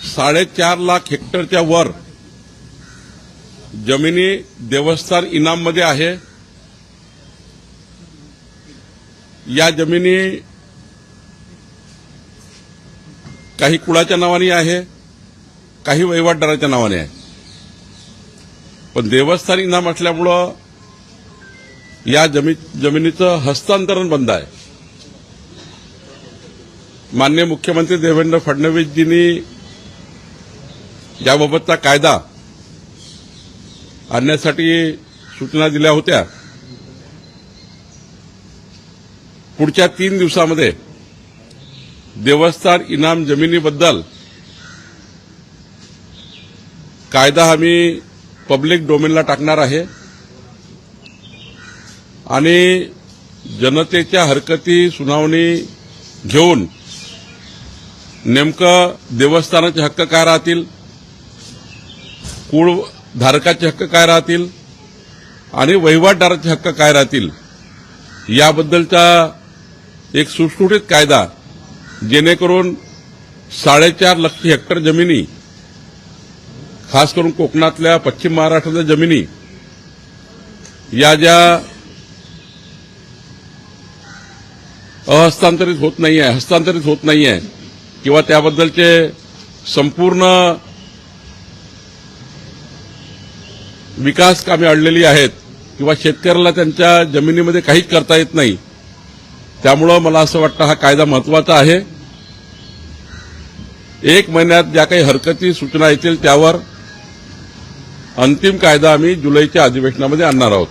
4.5 लाख हेक्टरच्या वर जमिनी देवस्थान इनाममध्ये आहे। या जमिनी काही कुळाच्या नावाने आहे, काही वहिवाटदाराच्या नावाने आहे। पण देवस्थान इनाम असल्यामुळं या जमिनीचं हस्तांतरण बंद आहे। माननीय मुख्यमंत्री देवेंद्र फडणवीसजींनी याबाबतचा कायदा आणण्यासाठी सूचना दिल्या होत्या। पुढच्या 3 दिवसामध्ये देवस्थान इनाम जमिनीबद्दल कायदा आम्ही पब्लिक डोमेनला टाकणार आहे आणि जनतेच्या हरकती सुनावणी घेऊन नेमकं देवस्थानाचे हक्क काय राहतील, कुळ धारकाचे हक्क काय राहतील आणि वहिवाटदाराचे हक्क काय राहतील याबद्दलचा एक सुटसुटीत कायदा, जेणेकरून 4.5 लाख हेक्टर जमिनी, खास करून कोकणातल्या पश्चिम महाराष्ट्रातल्या जमिनी या ज्या हस्तांतरित होत नाहीये किंवा त्याबद्दलचे संपूर्ण विकास कामे अडलेली आहेत किंवा शेतकऱ्याला त्यांच्या जमिनीमध्ये काहीच करता येत नाही, त्यामुळे मला असं वाटतं हा कायदा महत्वाचा आहे। 1 महिन्यात ज्या काही हरकती सूचना येतील त्यावर अंतिम कायदा आम्ही जुलैच्या अधिवेशनामध्ये आणणार आहोत।